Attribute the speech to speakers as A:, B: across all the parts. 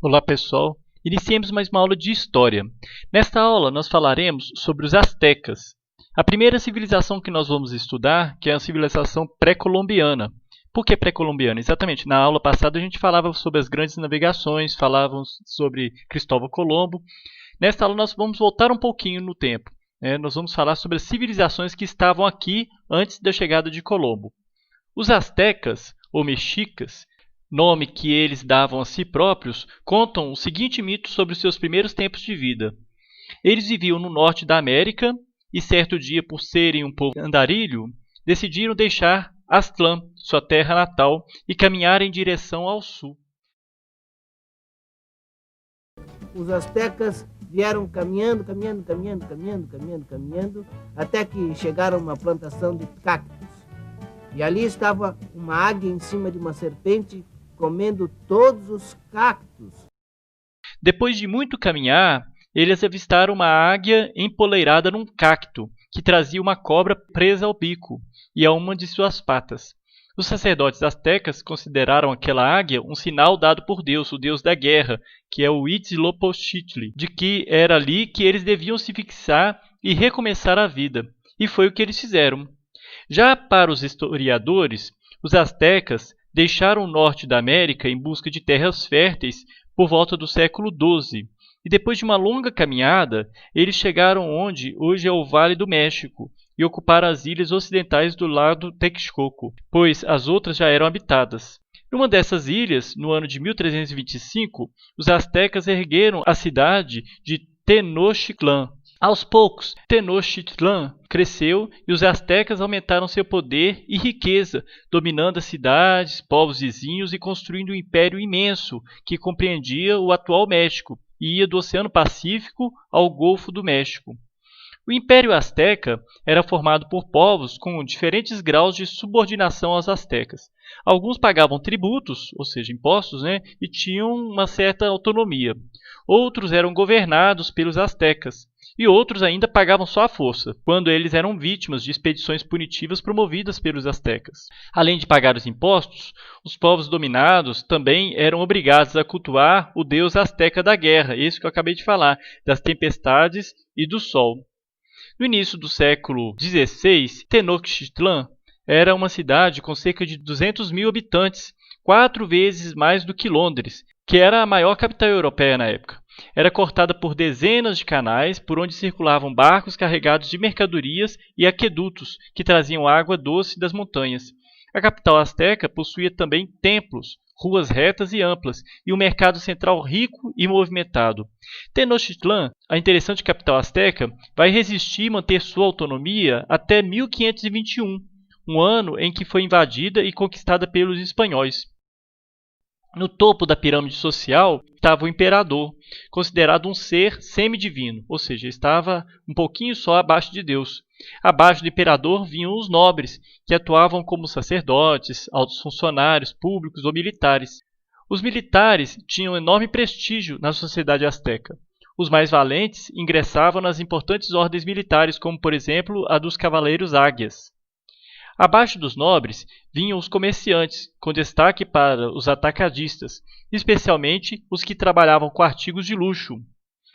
A: Olá pessoal, iniciemos mais uma aula de História. Nesta aula nós falaremos sobre os astecas. A primeira civilização que nós vamos estudar, que é a civilização pré-colombiana. Por que pré-colombiana? Exatamente, na aula passada a gente falava sobre as grandes navegações, falávamos sobre Cristóvão Colombo. Nesta aula nós vamos voltar um pouquinho no tempo. Nós vamos falar sobre as civilizações que estavam aqui antes da chegada de Colombo. Os astecas, ou mexicas, nome que eles davam a si próprios, contam o seguinte mito sobre os seus primeiros tempos de vida. Eles viviam no norte da América e, certo dia, por serem um povo andarilho, decidiram deixar Aztlán, sua terra natal, e caminhar em direção ao sul.
B: Os astecas vieram caminhando, até que chegaram a uma plantação de cactos. E ali estava uma águia em cima de uma serpente, comendo todos os cactos.
A: Depois de muito caminhar, eles avistaram uma águia empoleirada num cacto, que trazia uma cobra presa ao bico e a uma de suas patas. Os sacerdotes astecas consideraram aquela águia um sinal dado por Deus, o deus da guerra, que é o Huitzilopochtli, de que era ali que eles deviam se fixar e recomeçar a vida. E foi o que eles fizeram. Já para os historiadores, os astecas deixaram o norte da América em busca de terras férteis por volta do século XII. E depois de uma longa caminhada, eles chegaram onde hoje é o Vale do México e ocuparam as ilhas ocidentais do lado Texcoco, pois as outras já eram habitadas. Numa dessas ilhas, no ano de 1325, os astecas ergueram a cidade de Tenochtitlán. Aos poucos, Tenochtitlán cresceu e os astecas aumentaram seu poder e riqueza, dominando as cidades, povos vizinhos e construindo um império imenso que compreendia o atual México e ia do Oceano Pacífico ao Golfo do México. O Império Azteca era formado por povos com diferentes graus de subordinação aos astecas. Alguns pagavam tributos, ou seja, impostos, e tinham uma certa autonomia. Outros eram governados pelos astecas. E outros ainda pagavam só a força, quando eles eram vítimas de expedições punitivas promovidas pelos astecas. Além de pagar os impostos, os povos dominados também eram obrigados a cultuar o deus asteca da guerra, esse que eu acabei de falar, das tempestades e do sol. No início do século XVI, Tenochtitlán era uma cidade com cerca de 200 mil habitantes, 4 vezes mais do que Londres, que era a maior capital europeia na época. Era cortada por dezenas de canais por onde circulavam barcos carregados de mercadorias e aquedutos que traziam água doce das montanhas. A capital asteca possuía também templos, ruas retas e amplas, e um mercado central rico e movimentado. Tenochtitlán, a interessante capital asteca, vai resistir e manter sua autonomia até 1521, um ano em que foi invadida e conquistada pelos espanhóis. No topo da pirâmide social estava o imperador, considerado um ser semidivino, ou seja, estava um pouquinho só abaixo de Deus. Abaixo do imperador vinham os nobres, que atuavam como sacerdotes, altos funcionários públicos ou militares. Os militares tinham enorme prestígio na sociedade asteca. Os mais valentes ingressavam nas importantes ordens militares, como, por exemplo, a dos cavaleiros águias. Abaixo dos nobres vinham os comerciantes, com destaque para os atacadistas, especialmente os que trabalhavam com artigos de luxo.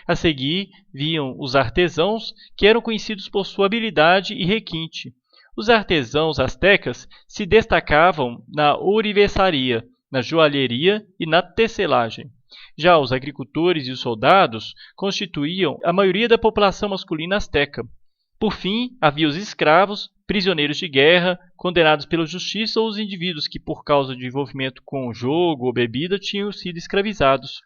A: A seguir vinham os artesãos, que eram conhecidos por sua habilidade e requinte. Os artesãos astecas se destacavam na ourivesaria, na joalheria e na tecelagem. Já os agricultores e os soldados constituíam a maioria da população masculina asteca. Por fim, havia os escravos, prisioneiros de guerra, condenados pela justiça ou os indivíduos que, por causa de envolvimento com jogo ou bebida, tinham sido escravizados.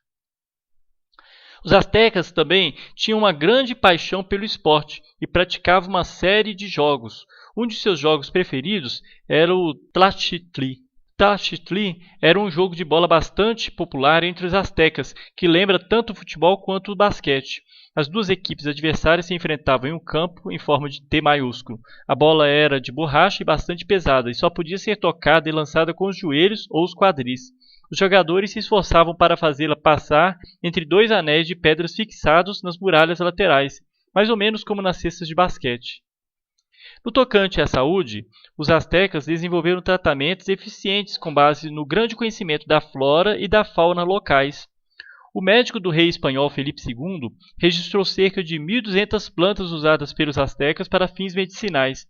A: Os astecas também tinham uma grande paixão pelo esporte e praticavam uma série de jogos. Um de seus jogos preferidos era o Tlachtli. Tlachtli era um jogo de bola bastante popular entre os astecas, que lembra tanto o futebol quanto o basquete. As duas equipes adversárias se enfrentavam em um campo em forma de T maiúsculo. A bola era de borracha e bastante pesada, e só podia ser tocada e lançada com os joelhos ou os quadris. Os jogadores se esforçavam para fazê-la passar entre dois anéis de pedras fixados nas muralhas laterais, mais ou menos como nas cestas de basquete. No tocante à saúde, os astecas desenvolveram tratamentos eficientes com base no grande conhecimento da flora e da fauna locais. O médico do rei espanhol Felipe II registrou cerca de 1.200 plantas usadas pelos astecas para fins medicinais.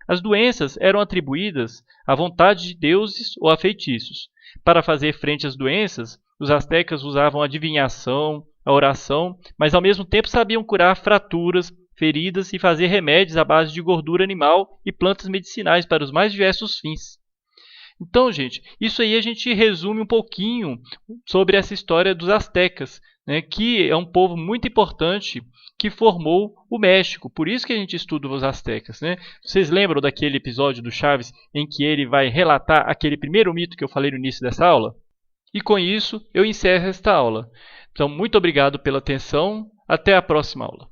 A: As doenças eram atribuídas à vontade de deuses ou a feitiços. Para fazer frente às doenças, os astecas usavam a adivinhação, a oração, mas ao mesmo tempo sabiam curar fraturas, feridas e fazer remédios à base de gordura animal e plantas medicinais para os mais diversos fins. Então, gente, isso aí a gente resume um pouquinho sobre essa história dos astecas, né, que é um povo muito importante que formou o México. Por isso que a gente estuda os astecas, né? Vocês lembram daquele episódio do Chaves em que ele vai relatar aquele primeiro mito que eu falei no início dessa aula? E com isso eu encerro esta aula. Então, muito obrigado pela atenção. Até a próxima aula.